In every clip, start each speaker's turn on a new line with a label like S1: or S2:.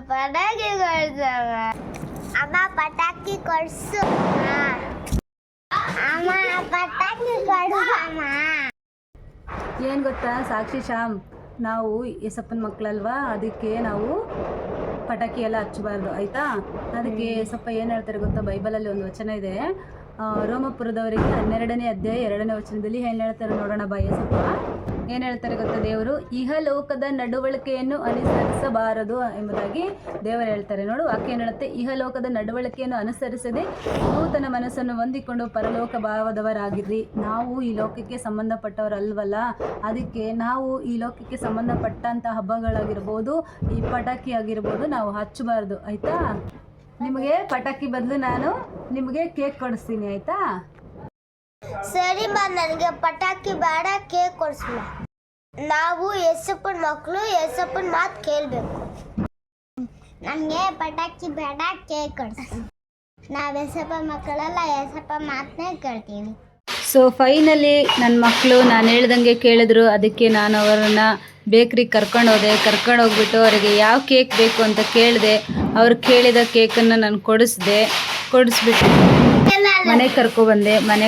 S1: ಪಟಾಕಿ ಕೊಡ್ಸಮ್ಮ. ಅಮ್ಮ ಪಟಾಕಿ ಕೊಡ್ಸು. ಅಮ್ಮ ಪಟಾಕಿ ಕೊಡ್ಸಮ್ಮ.
S2: ಏನು ಗೊತ್ತಾ ಸಾಕ್ಷಿ ಶ್ಯಾಮ್, ನಾವು ಯೇಸಪ್ಪನ ಮಕ್ಕಳಲ್ವಾ, ಅದಕ್ಕೆ ನಾವು ಪಟಾಕಿ ಎಲ್ಲ ಹಚ್ಚಬಾರ್ದು ಆಯಿತಾ. ಅದಕ್ಕೆ ಯೇಸಪ್ಪ ಏನು ಹೇಳ್ತಾರೆ ಗೊತ್ತಾ, ಬೈಬಲಲ್ಲಿ ಒಂದು ವಚನ ಇದೆ, ರೋಮಪುರದವರಿಗೆ 12ನೇ ಅಧ್ಯಾಯ 2ನೇ ವಚನದಲ್ಲಿ ಏನು ಹೇಳ್ತಾರೆ ನೋಡೋಣ ಬಾ. ಯೇಸಪ್ಪ ಏನು ಹೇಳ್ತಾರೆ ಗೊತ್ತಾ, ದೇವರು ಇಹಲೋಕದ ನಡವಳಿಕೆಯನ್ನು ಅನುಸರಿಸಬಾರದು ಎಂಬುದಾಗಿ ದೇವರು ಹೇಳ್ತಾರೆ. ನೋಡು ವಾಕ್ಯ ಏನು ಹೇಳುತ್ತೆ, ಇಹಲೋಕದ ನಡವಳಿಕೆಯನ್ನು ಅನುಸರಿಸದೆ ನೂತನ ಮನಸ್ಸನ್ನು ಹೊಂದಿಕೊಂಡು ಪರಲೋಕ ಭಾವದವರಾಗಿರ್ರಿ. ನಾವು ಈ ಲೋಕಕ್ಕೆ ಸಂಬಂಧಪಟ್ಟವರಲ್ವಲ್ಲ, ಅದಕ್ಕೆ ನಾವು ಈ ಲೋಕಕ್ಕೆ ಸಂಬಂಧಪಟ್ಟಂಥ ಹಬ್ಬಗಳಾಗಿರ್ಬೋದು, ಈ ಪಟಾಕಿ ಆಗಿರ್ಬೋದು ನಾವು ಹಚ್ಚಬಾರ್ದು ಆಯಿತಾ. ನಿಮಗೆ ಪಟಾಕಿ ಬದಲು ನಾನು ನಿಮಗೆ ಕೇಕ್ ಕೊಡಿಸ್ತೀನಿ ಆಯಿತಾ.
S1: ಸರಿ ಮಾ, ನನಗೆ ಪಟಾಕಿ ಬೇಡ, ಕೇಕ್ ಕೊಡಿಸ್ಮ. ನಾವು ಯೇಸಪ್ಪನ ಮಕ್ಕಳು, ಯೇಸಪ್ಪನ ಮಾತು ಕೇಳಬೇಕು. ನನಗೆ ಪಟಾಕಿ ಬೇಡ, ಕೇಕ್ ಕೊಡಿಸ್ಮ. ನಾವು ಯೇಸಪ್ಪ ಮಕ್ಕಳಲ್ಲ, ಯೇಸಪ್ಪ ಮಾತನ್ನೇ ಕೇಳ್ತೀವಿ.
S2: ಸೊ ಫೈನಲಿ ನನ್ನ ಮಕ್ಕಳು ನಾನು ಹೇಳ್ದಂಗೆ ಕೇಳಿದ್ರು. ಅದಕ್ಕೆ ನಾನು ಅವರನ್ನು ಬೇಕ್ರಿಗೆ ಕರ್ಕೊಂಡು ಹೋಗ್ಬಿಟ್ಟು ಅವರಿಗೆ ಯಾವ ಕೇಕ್ ಬೇಕು ಅಂತ ಕೇಳಿದೆ. ಅವ್ರು ಕೇಳಿದ ಕೇಕನ್ನು ನಾನು ಕೊಡಿಸ್ಬಿಟ್ಟು ಮನೆಗೆ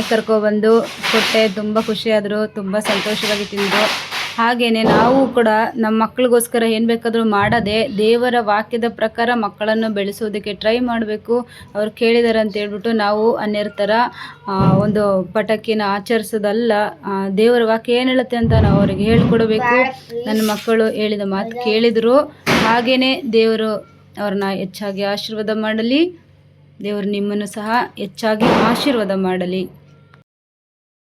S2: ಕರ್ಕೊಬಂದು ಕೊಟ್ಟೆ. ತುಂಬ ಖುಷಿಯಾದರು, ತುಂಬ ಸಂತೋಷವಾಗಿ ತಿಂದರು. ಹಾಗೆಯೇ ನಾವು ಕೂಡ ನಮ್ಮ ಮಕ್ಕಳಿಗೋಸ್ಕರ ಏನು ಬೇಕಾದರೂ ಮಾಡದೆ ದೇವರ ವಾಕ್ಯದ ಪ್ರಕಾರ ಮಕ್ಕಳನ್ನು ಬೆಳೆಸೋದಕ್ಕೆ ಟ್ರೈ ಮಾಡಬೇಕು. ಅವ್ರು ಕೇಳಿದ್ದಾರೆ ಅಂತ ಹೇಳ್ಬಿಟ್ಟು ನಾವು ಅನ್ಯರ ಥರ ಒಂದು ಪಟಾಕಿನ ಆಚರಿಸೋದಲ್ಲ. ದೇವರ ವಾಕ್ಯ ಏನು ಹೇಳುತ್ತೆ ಅಂತ ನಾವು ಅವರಿಗೆ ಹೇಳ್ಕೊಡ್ಬೇಕು. ನನ್ನ ಮಕ್ಕಳು ಹೇಳಿದ ಮಾತು ಕೇಳಿದರು. ಹಾಗೆಯೇ ದೇವರು ಅವ್ರನ್ನ ಹೆಚ್ಚಾಗಿ ಆಶೀರ್ವಾದ ಮಾಡಲಿ. ದೇವರು ನಿಮ್ಮನ್ನು ಸಹ ಹೆಚ್ಚಾಗಿ ಆಶೀರ್ವಾದ ಮಾಡಲಿ.